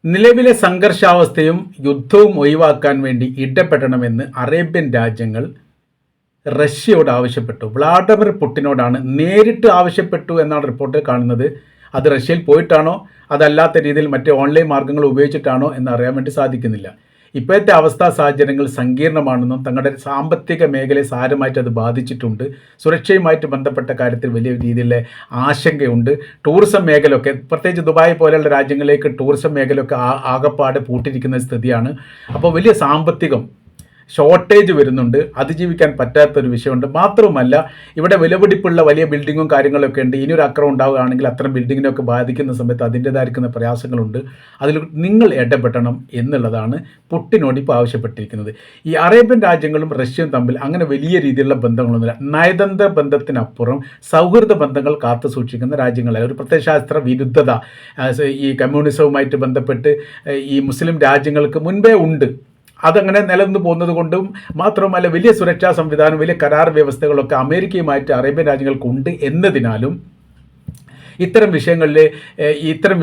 നിലവിലെ സംഘർഷാവസ്ഥയും യുദ്ധവും ഒഴിവാക്കാൻ വേണ്ടി ഇടപെടണമെന്ന് അറേബ്യൻ രാജ്യങ്ങൾ റഷ്യയോട് ആവശ്യപ്പെട്ടു. വ്ളാഡിമിർ പുടിനോടാണ് നേരിട്ട് ആവശ്യപ്പെട്ടു എന്നാണ് റിപ്പോർട്ടിൽ കാണുന്നത്. അത് റഷ്യയിൽ പോയിട്ടാണോ അതല്ലാത്ത രീതിയിൽ മറ്റ് ഓൺലൈൻ മാർഗ്ഗങ്ങൾ ഉപയോഗിച്ചിട്ടാണോ എന്ന് അറിയാൻ വേണ്ടി സാധിക്കുന്നില്ല. ഇപ്പോഴത്തെ അവസ്ഥാ സാഹചര്യങ്ങൾ സങ്കീർണമാണെന്നും തങ്ങളുടെ സാമ്പത്തിക മേഖലയെ സാരമായിട്ട് അത് ബാധിച്ചിട്ടുണ്ട്, സുരക്ഷയുമായിട്ട് ബന്ധപ്പെട്ട കാര്യത്തിൽ വലിയ രീതിയിലുള്ള ആശങ്കയുണ്ട്. ടൂറിസം മേഖലയൊക്കെ, പ്രത്യേകിച്ച് ദുബായ് പോലെയുള്ള രാജ്യങ്ങളിലേക്ക് ടൂറിസം മേഖലയൊക്കെ ആകപ്പാട് പൂട്ടിയിരിക്കുന്ന സ്ഥിതിയാണ്. അപ്പോൾ വലിയ സാമ്പത്തികം ഷോർട്ടേജ് വരുന്നുണ്ട്, അതിജീവിക്കാൻ പറ്റാത്തൊരു വിഷയമുണ്ട്. മാത്രവുമല്ല, ഇവിടെ വിലപിടിപ്പുള്ള വലിയ ബിൽഡിങ്ങും കാര്യങ്ങളൊക്കെ ഉണ്ട്. ഇനിയൊരു ആക്രമണം ഉണ്ടാവുകയാണെങ്കിൽ അത്തരം ബിൽഡിങ്ങിനൊക്കെ ബാധിക്കുന്ന സമയത്ത് അതിൻ്റേതായിരിക്കുന്ന പ്രയാസങ്ങളുണ്ട്. അതിൽ നിങ്ങൾ ഇടപെടണം എന്നുള്ളതാണ് പുടിനോട് ഇപ്പോൾ ആവശ്യപ്പെട്ടിരിക്കുന്നത്. ഈ അറേബ്യൻ രാജ്യങ്ങളും റഷ്യയും തമ്മിൽ അങ്ങനെ വലിയ രീതിയിലുള്ള ബന്ധങ്ങളൊന്നുമില്ല. നയതന്ത്ര ബന്ധത്തിനപ്പുറം സൗഹൃദ ബന്ധങ്ങൾ കാത്തു സൂക്ഷിക്കുന്ന രാജ്യങ്ങളാണ്. ഒരു പ്രത്യയശാസ്ത്ര വിരുദ്ധത ഈ കമ്മ്യൂണിസവുമായിട്ട് ബന്ധപ്പെട്ട് ഈ മുസ്ലിം രാജ്യങ്ങൾക്ക് മുൻപേ ഉണ്ട്. അതങ്ങനെ നിലനിന്ന് പോകുന്നത് കൊണ്ടും മാത്രമല്ല, വലിയ സുരക്ഷാ സംവിധാനം, വലിയ കരാർ വ്യവസ്ഥകളൊക്കെ അമേരിക്കയുമായിട്ട് അറേബ്യൻ രാജ്യങ്ങൾക്കുണ്ട് എന്നതിനാലും ഇത്തരം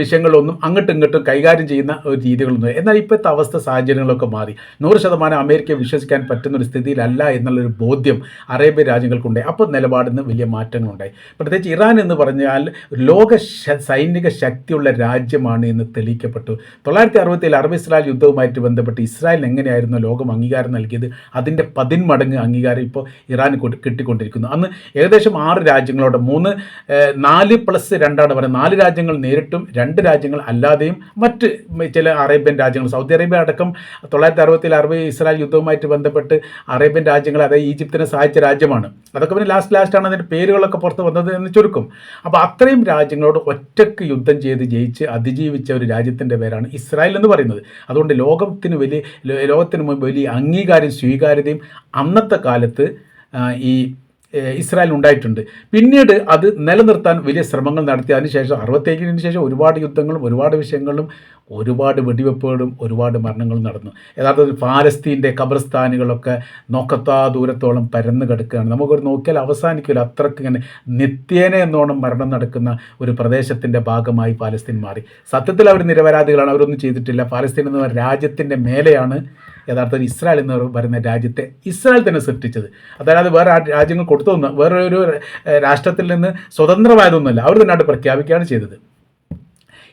വിഷയങ്ങളൊന്നും അങ്ങോട്ടും ഇങ്ങോട്ടും കൈകാര്യം ചെയ്യുന്ന ഒരു രീതികളൊന്നും. എന്നാൽ ഇപ്പോഴത്തെ അവസ്ഥ സാഹചര്യങ്ങളൊക്കെ മാറി. 100% അമേരിക്കയെ വിശ്വസിക്കാൻ പറ്റുന്നൊരു സ്ഥിതിയിലല്ല എന്നുള്ളൊരു ബോധ്യം അറേബ്യൻ രാജ്യങ്ങൾക്കുണ്ടായി. അപ്പോൾ നിലപാടിൽ നിന്ന് വലിയ മാറ്റങ്ങളുണ്ടായി. പ്രത്യേകിച്ച് ഇറാൻ എന്ന് പറഞ്ഞാൽ ലോക സൈനിക ശക്തിയുള്ള രാജ്യമാണ് എന്ന് തെളിയിക്കപ്പെട്ടു. 1967 അറബ്-ഇസ്രായേൽ യുദ്ധവുമായിട്ട് ബന്ധപ്പെട്ട് ഇസ്രായേലിന് എങ്ങനെയായിരുന്നു ലോകം അംഗീകാരം നൽകിയത്, അതിൻ്റെ 10 മടങ്ങ് അംഗീകാരം ഇപ്പോൾ ഇറാൻ കിട്ടിക്കൊണ്ടിരിക്കുന്നു. അന്ന് ഏകദേശം 6 രാജ്യങ്ങളോട് 4+2 പറയുന്നത് 4 രാജ്യങ്ങൾ നേരിട്ടും 2 രാജ്യങ്ങൾ അല്ലാതെയും മറ്റ് ചില അറേബ്യൻ രാജ്യങ്ങൾ, സൗദി അറേബ്യ അടക്കം 1967 അറബ്-ഇസ്രായേൽ യുദ്ധവുമായിട്ട് ബന്ധപ്പെട്ട് അറേബ്യൻ രാജ്യങ്ങൾ, അതായത് ഈജിപ്തിനെ സഹായിച്ച രാജ്യമാണ്. അതൊക്കെ പിന്നെ ലാസ്റ്റാണ് അതിൻ്റെ പേരുകളൊക്കെ പുറത്ത് വന്നത് എന്ന് ചുരുക്കും. അപ്പോൾ അത്രയും രാജ്യങ്ങളോട് ഒറ്റയ്ക്ക് യുദ്ധം ചെയ്ത് ജയിച്ച് അതിജീവിച്ച ഒരു രാജ്യത്തിൻ്റെ പേരാണ് ഇസ്രായേൽ എന്ന് പറയുന്നത്. അതുകൊണ്ട് ലോകത്തിന് മുമ്പ് വലിയ അംഗീകാരം, സ്വീകാര്യതയും അന്നത്തെ കാലത്ത് ഈ ഇസ്രായേൽ ഉണ്ടായിട്ടുണ്ട്. പിന്നീട് അത് നിലനിർത്താൻ വലിയ ശ്രമങ്ങൾ നടത്തി. അതിനുശേഷം 67 ശേഷം ഒരുപാട് യുദ്ധങ്ങളും ഒരുപാട് വിഷയങ്ങളും ഒരുപാട് വെടിവെപ്പുകളും ഒരുപാട് മരണങ്ങളും നടന്നു. യഥാർത്ഥത്തിൽ ഫലസ്തീൻ്റെ ഖബർസ്ഥാനുകളൊക്കെ നോക്കത്താ ദൂരത്തോളം പരന്നു കിടക്കുകയാണ്. നമുക്കൊരു നോക്കിയാൽ അവസാനിക്കില്ല, അത്രയ്ക്ക് ഇങ്ങനെ നിത്യേന എന്നോണം മരണം നടക്കുന്ന ഒരു പ്രദേശത്തിൻ്റെ ഭാഗമായി ഫലസ്തീൻ മാറി. സത്യത്തിൽ അവർ നിരപരാധികളാണ്, അവരൊന്നും ചെയ്തിട്ടില്ല. ഫലസ്തീൻ എന്ന രാജ്യത്തിൻ്റെ മേലെയാണ് യഥാർത്ഥത്തിൽ ഇസ്രായേൽ എന്ന് പറയുന്ന രാജ്യത്തെ ഇസ്രായേൽ തന്നെ സൃഷ്ടിച്ചത്. അതായത് വേറെ രാജ്യങ്ങൾ കൊടുത്തൊന്ന് വേറെ ഒരു രാഷ്ട്രത്തിൽ നിന്ന് സ്വതന്ത്രമായതൊന്നുമല്ല, അവർ തന്നെ പ്രഖ്യാപിക്കുകയാണ് ചെയ്തത്.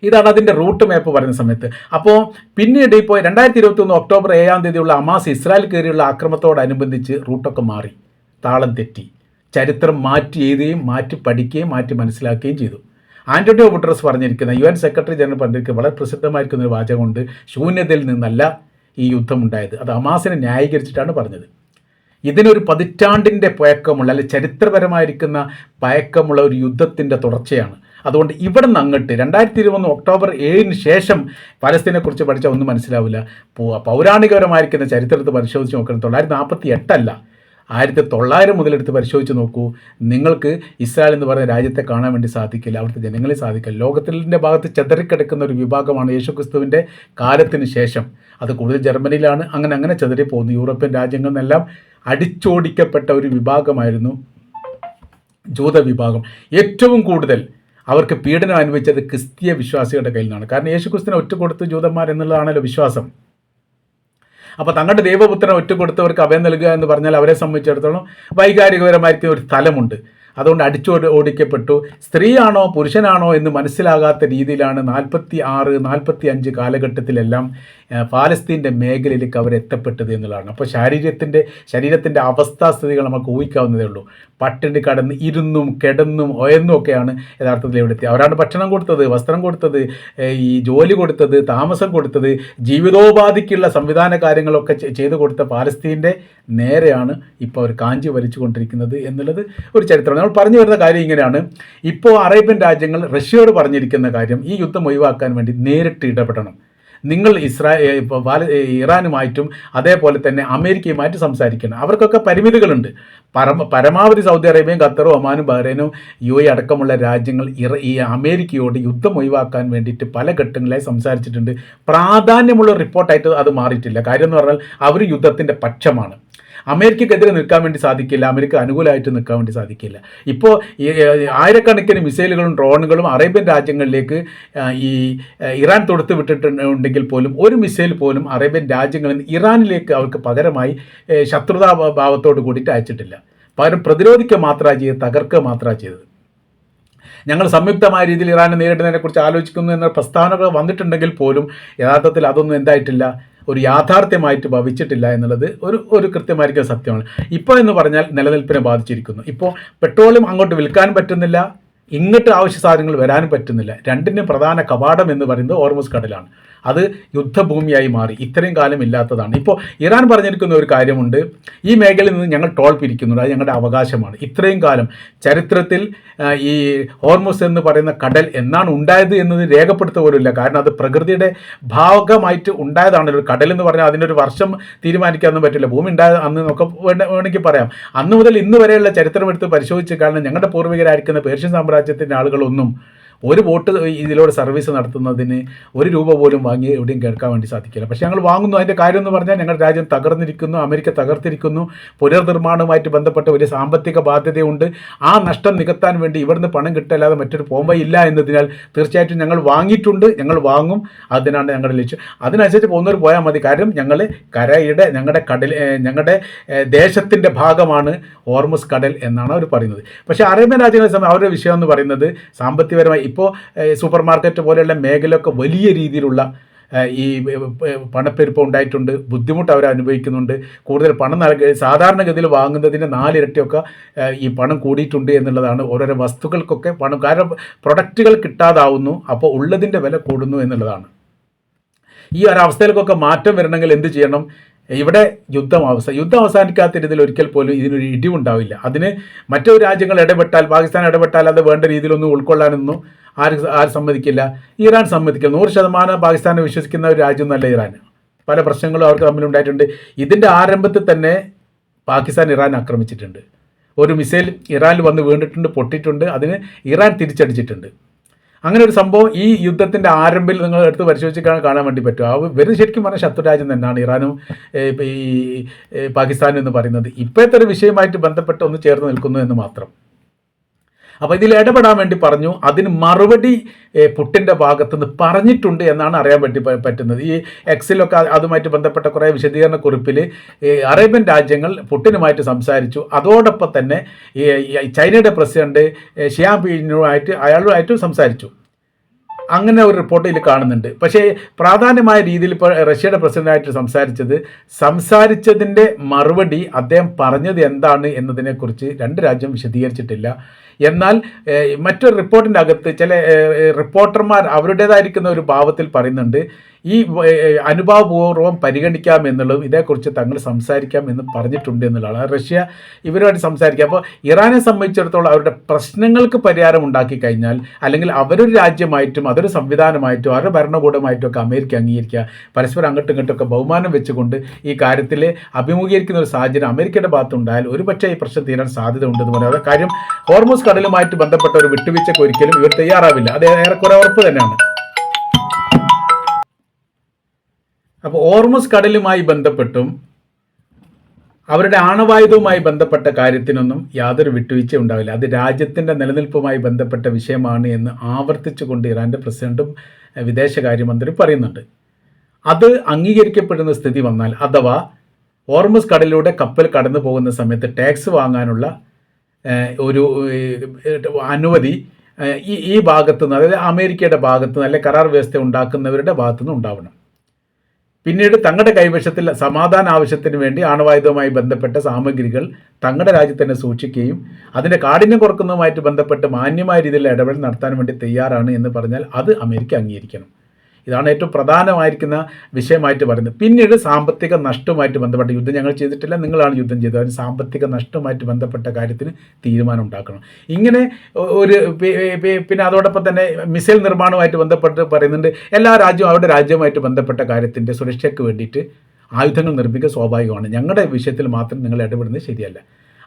ഇതാണ് അതിൻ്റെ റൂട്ട് മാപ്പ് പറയുന്ന സമയത്ത്. അപ്പോൾ പിന്നീട് ഇപ്പോൾ 2021 ഒക്ടോബർ 7 ഹമാസ് ഇസ്രായേൽ കയറിയുള്ള ആക്രമണത്തോടനുബന്ധിച്ച് റൂട്ടൊക്കെ മാറി, താളം തെറ്റി, ചരിത്രം മാറ്റി എഴുതുകയും മാറ്റി പഠിക്കുകയും മാറ്റി മനസ്സിലാക്കുകയും ചെയ്തു. ആൻ്റണിയോ ഗുട്ടറസ് പറഞ്ഞിരിക്കുന്ന UN സെക്രട്ടറി ജനറൽ പറഞ്ഞിരിക്കുന്ന വളരെ പ്രസിദ്ധമായിരിക്കുന്ന ഒരു വാചകമുണ്ട്: ശൂന്യതയിൽ നിന്നല്ല ഈ യുദ്ധമുണ്ടായത്. അത് ഹമാസിനെ ന്യായീകരിച്ചിട്ടാണ് പറഞ്ഞത്. ഇതിനൊരു പതിറ്റാണ്ടിൻ്റെ പഴക്കമുള്ള, അല്ലെങ്കിൽ ചരിത്രപരമായിരിക്കുന്ന പഴക്കമുള്ള ഒരു യുദ്ധത്തിൻ്റെ തുടർച്ചയാണ്. അതുകൊണ്ട് ഇവിടെ നിന്ന് അങ്ങോട്ട് 2021 ഒക്ടോബർ 7 ശേഷം പലസ്തീനെക്കുറിച്ച് പഠിച്ചാൽ ഒന്നും മനസ്സിലാവില്ല. പൗരാണികപരമായിരിക്കുന്ന ചരിത്രത്തെ പരിശോധിച്ച് നോക്കണം. 1948 അല്ല, 1900 മുതലെടുത്ത് പരിശോധിച്ച് നോക്കൂ. നിങ്ങൾക്ക് ഇസ്രായേൽ എന്ന് പറയുന്ന രാജ്യത്തെ കാണാൻ വേണ്ടി സാധിക്കില്ല, അവിടുത്തെ ജനങ്ങളെ സാധിക്കില്ല. ലോകത്തിൻ്റെ ഭാഗത്ത് ചെതറിക്കിടക്കുന്ന ഒരു വിഭാഗമാണ് യേശുക്രിസ്തുവിൻ്റെ കാലത്തിന് ശേഷം. അത് കൂടുതൽ ജർമ്മനിയിലാണ്. അങ്ങനെ ചെതറിപ്പോകുന്നു. യൂറോപ്യൻ രാജ്യങ്ങളിൽ നിന്നെല്ലാം അടിച്ചോടിക്കപ്പെട്ട ഒരു വിഭാഗമായിരുന്നു ജൂത വിഭാഗം. ഏറ്റവും കൂടുതൽ അവർക്ക് പീഡനം അനുഭവിച്ചത് ക്രിസ്തീയ വിശ്വാസികളുടെ കയ്യിൽ നിന്നാണ്. കാരണം യേശുക്രിസ്തുവിനെ ഒറ്റ കൊടുത്ത് ജൂതന്മാരെന്നുള്ളതാണല്ലോ വിശ്വാസം. അപ്പോൾ തങ്ങളുടെ ദൈവപുത്രനെ ഒറ്റ കൊടുത്തവർക്ക് അഭയം നൽകുക എന്ന് പറഞ്ഞാൽ അവരെ സംബന്ധിച്ചിടത്തോളം വൈകാരികപരമായിരിക്കുന്ന ഒരു തലമുണ്ട്. അതുകൊണ്ട് ഓടിക്കപ്പെട്ടു. സ്ത്രീയാണോ പുരുഷനാണോ എന്ന് മനസ്സിലാകാത്ത രീതിയിലാണ് 46, 45 കാലഘട്ടത്തിലെല്ലാം ഫലസ്തീൻ്റെ മേഖലയിലേക്ക് അവരെത്തപ്പെട്ടത് എന്നുള്ളതാണ്. അപ്പോൾ ശരീരത്തിൻ്റെ അവസ്ഥാസ്ഥിതികൾ നമുക്ക് ഊഹിക്കാവുന്നതേ ഉള്ളൂ. പട്ടിണി കടന്ന് ഇരുന്നും കിടന്നും ഒയന്നും ഒക്കെയാണ് യഥാർത്ഥത്തിൽ ഇവിടെ എത്തി. അവരാണ് ഭക്ഷണം കൊടുത്തത്, വസ്ത്രം കൊടുത്തത്, ഈ ജോലി കൊടുത്തത്, താമസം കൊടുത്തത്, ജീവിതോപാധിക്കുള്ള സംവിധാന കാര്യങ്ങളൊക്കെ ചെയ്തു കൊടുത്ത ഫലസ്തീൻ്റെ നേരെയാണ് ഇപ്പോൾ അവർ കാഞ്ചി വലിച്ചു കൊണ്ടിരിക്കുന്നത് എന്നുള്ളത് ഒരു ചരിത്രമാണ്. നമ്മൾ പറഞ്ഞു വരുന്ന കാര്യം ഇങ്ങനെയാണ്. ഇപ്പോൾ അറേബ്യൻ രാജ്യങ്ങൾ റഷ്യയോട് പറഞ്ഞിരിക്കുന്ന കാര്യം, ഈ യുദ്ധം ഒഴിവാക്കാൻ വേണ്ടി നേരിട്ട് ഇടപെടണം. നിങ്ങൾ ഇറാനുമായിട്ടും അതേപോലെ തന്നെ അമേരിക്കയുമായിട്ട് സംസാരിക്കണം. അവർക്കൊക്കെ പരിമിതികളുണ്ട്. പരമാവധി സൗദി അറേബ്യയും ഖത്തറും ഒമാനും ബഹ്റൈനും UAE അടക്കമുള്ള രാജ്യങ്ങൾ ഈ അമേരിക്കയോട് യുദ്ധം ഒഴിവാക്കാൻ വേണ്ടിയിട്ട് പല ഘട്ടങ്ങളിലായി സംസാരിച്ചിട്ടുണ്ട്. പ്രാധാന്യമുള്ള റിപ്പോർട്ടായിട്ട് അത് മാറിയിട്ടില്ല. കാര്യം എന്ന് പറഞ്ഞാൽ അവർ യുദ്ധത്തിൻ്റെ പക്ഷമാണ്. അമേരിക്കക്കെതിരെ നിൽക്കാൻ വേണ്ടി സാധിക്കില്ല, അമേരിക്ക അനുകൂലമായിട്ട് നിൽക്കാൻ വേണ്ടി സാധിക്കില്ല. ഇപ്പോൾ ഈ ആയിരക്കണക്കിന് മിസൈലുകളും ഡ്രോണുകളും അറേബ്യൻ രാജ്യങ്ങളിലേക്ക് ഈ ഇറാൻ തൊടുത്ത് വിട്ടിട്ടുണ്ടെങ്കിൽ പോലും ഒരു മിസൈൽ പോലും അറേബ്യൻ രാജ്യങ്ങളിൽ നിന്ന് ഇറാനിലേക്ക് അവർക്ക് പകരമായി ശത്രുതാഭാവത്തോട് കൂടിയിട്ട് അയച്ചിട്ടില്ല. പകരം പ്രതിരോധിക്കുക മാത്രമാണ് ചെയ്തത്, തകർക്കുക മാത്രമാണ് ചെയ്തത്. ഞങ്ങൾ സംയുക്തമായ രീതിയിൽ ഇറാനെ നേരിടുന്നതിനെക്കുറിച്ച് ആലോചിക്കുന്നു എന്ന പ്രസ്താവനകൾ വന്നിട്ടുണ്ടെങ്കിൽ പോലും യഥാർത്ഥത്തിൽ അതൊന്നും എന്തായിട്ടില്ല, ഒരു യാഥാർത്ഥ്യമായിട്ട് ഭവിച്ചിട്ടില്ല എന്നുള്ളത് ഒരു കൃത്യമായിരിക്കുന്ന സത്യമാണ്. ഇപ്പോൾ എന്ന് പറഞ്ഞാൽ നിലനിൽപ്പിനെ ബാധിച്ചിരിക്കുന്നു. ഇപ്പോൾ പെട്രോളും അങ്ങോട്ട് വിൽക്കാൻ പറ്റുന്നില്ല, ഇങ്ങോട്ട് ആവശ്യ സാധനങ്ങൾ വരാനും പറ്റുന്നില്ല. രണ്ടിനും പ്രധാന കവാടം എന്ന് പറയുന്നത് ഹോർമുസ് കടലാണ്. അത് യുദ്ധഭൂമിയായി മാറി, ഇത്രയും കാലം ഇല്ലാത്തതാണ്. ഇപ്പോൾ ഇറാൻ പറഞ്ഞിരിക്കുന്ന ഒരു കാര്യമുണ്ട്, ഈ മേഖലയിൽ നിന്ന് ഞങ്ങൾ ടോൾ പിരിക്കുന്നുണ്ട്, അത് ഞങ്ങളുടെ അവകാശമാണ്. ഇത്രയും കാലം ചരിത്രത്തിൽ ഈ ഹോർമുസ് എന്ന് പറയുന്ന കടൽ എന്നാണ് ഉണ്ടായത് എന്നത് രേഖപ്പെടുത്ത പോലുമില്ല. കാരണം അത് പ്രകൃതിയുടെ ഭാഗമായിട്ട് ഉണ്ടായതാണ്. ഒരു കടൽ എന്ന് പറഞ്ഞാൽ അതിൻ്റെ ഒരു വർഷം തീരുമാനിക്കാനൊന്നും പറ്റില്ല. ഭൂമി ഉണ്ടായത് അന്ന് നമുക്ക് വേണമെങ്കിൽ പറയാം. അന്ന് മുതൽ ഇന്ന് വരെയുള്ള ചരിത്രം എടുത്ത് പരിശോധിച്ച് കാരണം ഞങ്ങളുടെ പൂർവികരായിരിക്കുന്ന പേർഷ്യൻ സാമ്രാജ്യത്തിൻ്റെ ആളുകളൊന്നും ഒരു ബോട്ട് ഇതിലൂടെ സർവീസ് നടത്തുന്നതിന് ₹1 പോലും വാങ്ങി എവിടെയും കേൾക്കാൻ വേണ്ടി സാധിക്കില്ല. പക്ഷേ ഞങ്ങൾ വാങ്ങുന്നു. അതിൻ്റെ കാര്യം എന്ന് പറഞ്ഞാൽ ഞങ്ങളുടെ രാജ്യം തകർന്നിരിക്കുന്നു, അമേരിക്ക തകർത്തിരിക്കുന്നു, പുനർനിർമ്മാണവുമായിട്ട് ബന്ധപ്പെട്ട വലിയ സാമ്പത്തിക ബാധ്യതയുണ്ട്. ആ നഷ്ടം നികത്താൻ വേണ്ടി ഇവിടുന്ന് പണം കിട്ടല്ലാതെ മറ്റൊരു പോംവഴിയില്ല എന്നതിനാൽ തീർച്ചയായിട്ടും ഞങ്ങൾ വാങ്ങിയിട്ടുണ്ട്, ഞങ്ങൾ വാങ്ങും. അതിനാണ് ഞങ്ങളുടെ ലക്ഷ്യം. അതിനനുസരിച്ച് പോകുന്നവർ പോയാൽ മതി. കാര്യം ഞങ്ങൾ കരയുടെ ഞങ്ങളുടെ ദേശത്തിൻ്റെ ഭാഗമാണ് ഹോർമുസ് കടൽ എന്നാണ് അവർ പറയുന്നത്. പക്ഷേ അറേബ്യൻ രാജ്യങ്ങളെ സമയം അവരുടെ വിഷയം എന്ന് പറയുന്നത് സാമ്പത്തികപരമായി ഇപ്പോൾ സൂപ്പർ മാർക്കറ്റ് പോലെയുള്ള മേഖലയൊക്കെ വലിയ രീതിയിലുള്ള ഈ പണപ്പെരുപ്പം ഉണ്ടായിട്ടുണ്ട്, ബുദ്ധിമുട്ട് അവർ അനുഭവിക്കുന്നുണ്ട്. കൂടുതൽ പണം സാധാരണഗതിയിൽ വാങ്ങുന്നതിന് 4 ഇരട്ടിയൊക്കെ ഈ പണം കൂടിയിട്ടുണ്ട് എന്നുള്ളതാണ്. ഓരോരോ വസ്തുക്കൾക്കൊക്കെ പണം, കാരണം പ്രൊഡക്റ്റുകൾ കിട്ടാതാവുന്നു, അപ്പോൾ ഉള്ളതിൻ്റെ വില കൂടുന്നു എന്നുള്ളതാണ്. ഈ ഒരവസ്ഥയിലേക്കൊക്കെ മാറ്റം വരണമെങ്കിൽ എന്ത് ചെയ്യണം? ഇവിടെ യുദ്ധം അവസാനിക്കാത്ത രീതിയിൽ ഒരിക്കൽ പോലും ഇതിനൊരു ഇടിവുണ്ടാവില്ല. അതിന് മറ്റു രാജ്യങ്ങൾ ഇടപെട്ടാൽ, പാകിസ്ഥാൻ ഇടപെട്ടാൽ അത് വേണ്ട രീതിയിലൊന്നും ഉൾക്കൊള്ളാനൊന്നും ആരും സമ്മതിക്കില്ല. ഇറാൻ സമ്മതിക്കില്ല. 100% പാകിസ്ഥാനെ വിശ്വസിക്കുന്ന ഒരു രാജ്യമൊന്നുമല്ല ഇറാൻ. പല പ്രശ്നങ്ങളും അവർക്ക് തമ്മിലുണ്ടായിട്ടുണ്ട്. ഇതിൻ്റെ ആരംഭത്തിൽ തന്നെ പാകിസ്ഥാൻ ഇറാൻ ആക്രമിച്ചിട്ടുണ്ട്. ഒരു മിസൈൽ ഇറാനിൽ വന്ന് വീണിട്ടുണ്ട്, പൊട്ടിയിട്ടുണ്ട്. അതിന് ഇറാൻ തിരിച്ചടിച്ചിട്ടുണ്ട്. അങ്ങനെ ഒരു സംഭവം ഈ യുദ്ധത്തിൻ്റെ ആരംഭത്തിൽ നിങ്ങൾ എടുത്ത് പരിശോധിച്ചാൽ കാണാൻ വേണ്ടി പറ്റും. വെറുതെ ശരിക്കും പറഞ്ഞാൽ ശത്രുരാജ്യം തന്നെയാണ് ഇറാനും ഈ പാകിസ്ഥാനും എന്ന് പറയുന്നത്. ഇപ്പോഴത്തെ ഒരു വിഷയമായിട്ട് ബന്ധപ്പെട്ട് ഒന്ന് ചേർന്ന് നിൽക്കുന്നു എന്ന് മാത്രം. അപ്പോൾ ഇതിൽ ഇടപെടാൻ വേണ്ടി പറഞ്ഞു. അതിന് മറുപടി പുട്ടിൻ്റെ ഭാഗത്തുനിന്ന് പറഞ്ഞിട്ടുണ്ട് എന്നാണ് അറിയാൻ വേണ്ടി പറ്റുന്നത്. ഈ എക്സിലൊക്കെ അതുമായിട്ട് ബന്ധപ്പെട്ട കുറേ വിശദീകരണ കുറിപ്പിൽ അറേബ്യൻ രാജ്യങ്ങൾ പുട്ടിനുമായിട്ട് സംസാരിച്ചു. അതോടൊപ്പം തന്നെ ചൈനയുടെ പ്രസിഡന്റ് അയാളുമായിട്ടും സംസാരിച്ചു. അങ്ങനെ ഒരു റിപ്പോർട്ട് ഇതിൽ കാണുന്നുണ്ട്. പക്ഷേ പ്രാധാന്യമായ രീതിയിൽ ഇപ്പോൾ റഷ്യയുടെ പ്രസിഡന്റായിട്ട് സംസാരിച്ചതിൻ്റെ മറുപടി അദ്ദേഹം പറഞ്ഞത് എന്താണ് എന്നതിനെക്കുറിച്ച് രണ്ട് രാജ്യം വിശദീകരിച്ചിട്ടില്ല. എന്നാൽ മറ്റൊരു റിപ്പോർട്ടിൻ്റെ അകത്ത് ചില റിപ്പോർട്ടർമാർ അവരുടേതായിരിക്കുന്ന ഒരു ഭാവത്തിൽ പറയുന്നുണ്ട്, ഈ അനുഭാവപൂർവ്വം പരിഗണിക്കാമെന്നുള്ളതും ഇതേക്കുറിച്ച് തങ്ങൾ സംസാരിക്കാം എന്ന് പറഞ്ഞിട്ടുണ്ട് എന്നുള്ളതാണ്. റഷ്യ ഇവരുമായിട്ട് സംസാരിക്കുക. അപ്പോൾ ഇറാനെ സംബന്ധിച്ചിടത്തോളം അവരുടെ പ്രശ്നങ്ങൾക്ക് പരിഹാരം ഉണ്ടാക്കി കഴിഞ്ഞാൽ, അല്ലെങ്കിൽ അവരൊരു രാജ്യമായിട്ടും അതൊരു സംവിധാനമായിട്ടും അവരുടെ ഭരണകൂടമായിട്ടും ഒക്കെ അമേരിക്ക അംഗീകരിക്കുക, പരസ്പരം അങ്ങോട്ടും ഇങ്ങോട്ടൊക്കെ ബഹുമാനം വെച്ചുകൊണ്ട് ഈ കാര്യത്തിൽ അഭിമുഖീകരിക്കുന്ന ഒരു സാഹചര്യം അമേരിക്കയുടെ ഭാഗത്തുണ്ടായാൽ ഒരുപക്ഷെ ഈ പ്രശ്നം തീരാൻ സാധ്യത ഉണ്ടെന്ന് പറയുന്നത്. കാര്യം ഹോർമുസ് കടലുമായിട്ട് ബന്ധപ്പെട്ട ഒരു വിട്ടുവീഴ്ചയ്ക്ക് ഒരിക്കലും ഇവർ തയ്യാറാവില്ല. അത് ഏറെക്കുറെ ഉറപ്പ് തന്നെയാണ്. അപ്പോൾ ഹോർമുസ് കടലുമായി ബന്ധപ്പെട്ടും അവരുടെ ആണവായുധവുമായി ബന്ധപ്പെട്ട കാര്യത്തിനൊന്നും യാതൊരു വിട്ടുവീഴ്ച ഉണ്ടാവില്ല. അത് രാജ്യത്തിൻ്റെ നിലനിൽപ്പുമായി ബന്ധപ്പെട്ട വിഷയമാണ് എന്ന് ആവർത്തിച്ചുകൊണ്ട് ഇറാൻ്റെ പ്രസിഡന്റും വിദേശകാര്യമന്ത്രി പറയുന്നുണ്ട്. അത് അംഗീകരിക്കപ്പെടുന്ന സ്ഥിതി വന്നാൽ, അഥവാ ഹോർമുസ് കടലിലൂടെ കപ്പൽ കടന്നു പോകുന്ന സമയത്ത് ടാക്സ് വാങ്ങാനുള്ള ഒരു അനുമതി ഈ ഭാഗത്തുനിന്ന്, അതായത് അമേരിക്കയുടെ ഭാഗത്തുനിന്ന്, അല്ലെങ്കിൽ കരാർ വ്യവസ്ഥ ഉണ്ടാക്കുന്നവരുടെ ഭാഗത്തുനിന്ന് ഉണ്ടാവണം. പിന്നീട് തങ്ങളുടെ കൈവശത്തിൽ സമാധാന ആവശ്യത്തിന് വേണ്ടി ആണവായുധവുമായി ബന്ധപ്പെട്ട സാമഗ്രികൾ തങ്ങളുടെ രാജ്യത്ത് തന്നെ സൂക്ഷിക്കുകയും അതിൻ്റെ കാഠിന്യം കുറക്കുന്നതുമായിട്ട് ബന്ധപ്പെട്ട് മാന്യമായ രീതിയിൽ ഇടപെടൽ നടത്താൻ വേണ്ടി തയ്യാറാണ് എന്ന് പറഞ്ഞാൽ അത് അമേരിക്ക അംഗീകരിക്കണം. ഇതാണ് ഏറ്റവും പ്രധാനമായിരിക്കുന്ന വിഷയമായിട്ട് പറയുന്നത്. പിന്നീട് സാമ്പത്തിക നഷ്ടവുമായിട്ട് ബന്ധപ്പെട്ട യുദ്ധം ഞങ്ങൾ ചെയ്തിട്ടില്ല, നിങ്ങളാണ് യുദ്ധം ചെയ്തത്, അതിന് സാമ്പത്തിക നഷ്ടവുമായിട്ട് ബന്ധപ്പെട്ട കാര്യത്തിന് തീരുമാനം ഉണ്ടാക്കണം. ഇങ്ങനെ ഒരു പിന്നെ അതോടൊപ്പം തന്നെ മിസൈൽ നിർമ്മാണവുമായിട്ട് ബന്ധപ്പെട്ട് പറയുന്നുണ്ട്. എല്ലാ രാജ്യവും അവരുടെ രാജ്യവുമായിട്ട് ബന്ധപ്പെട്ട കാര്യത്തിൻ്റെ സുരക്ഷയ്ക്ക് വേണ്ടിയിട്ട് ആയുധങ്ങൾ നിർമ്മിക്കുക സ്വാഭാവികമാണ്. ഞങ്ങളുടെ വിഷയത്തിൽ മാത്രം നിങ്ങൾ ഇടപെടുന്നത് ശരിയല്ല.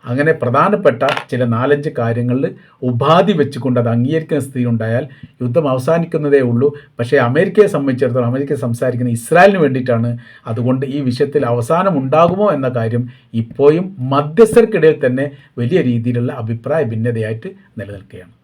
അങ്ങനെ പ്രധാനപ്പെട്ട ചില 4-5 കാര്യങ്ങളിൽ ഉപാധി വെച്ചുകൊണ്ട് അത് അംഗീകരിക്കുന്ന സ്ഥിതി ഉണ്ടായാൽ യുദ്ധം അവസാനിക്കുന്നതേ ഉള്ളൂ. പക്ഷേ അമേരിക്കയെ സംബന്ധിച്ചിടത്തോളം അമേരിക്ക സംസാരിക്കുന്ന ഇസ്രായേലിന് വേണ്ടിയിട്ടാണ്. അതുകൊണ്ട് ഈ വിഷയത്തിൽ അവസാനം ഉണ്ടാകുമോ എന്ന കാര്യം ഇപ്പോഴും മധ്യസ്ഥർക്കിടയിൽ തന്നെ വലിയ രീതിയിലുള്ള അഭിപ്രായ ഭിന്നതയായിട്ട് നിലനിൽക്കുകയാണ്.